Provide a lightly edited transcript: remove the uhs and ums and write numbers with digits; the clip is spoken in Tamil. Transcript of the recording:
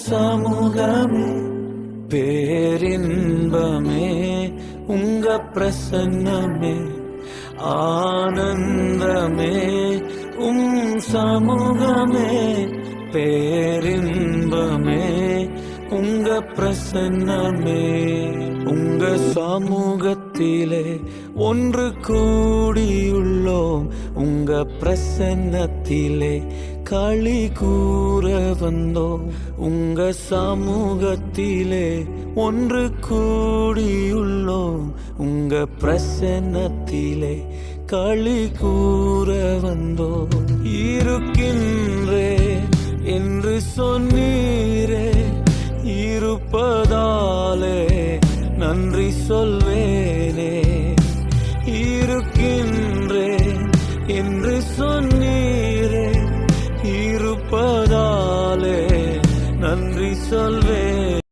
சமூகமே பேரின்பமே உங்க பிரசன்னமே ஆனந்தமே சமூகமே பேரின்பமே உங்க பிரசன்னமே உங்க சமூகத்திலே ஒன்று கூடியுள்ளோம் உங்க பிரசன்னத்திலே களி கூற வந்தோம் உங்க சமூகத்திலே ஒன்று கூடியுள்ளோம் உங்க பிரசன்னத்திலே களி கூற வந்தோம் இருக்கின்றேன் என்று சொன்னீரே இருப்பதாலே நன்றி சொல்வேனே இருக்கின்றேன் என்று சொன்னீரே இருப்பதாலே நன்றி சொல்வேன்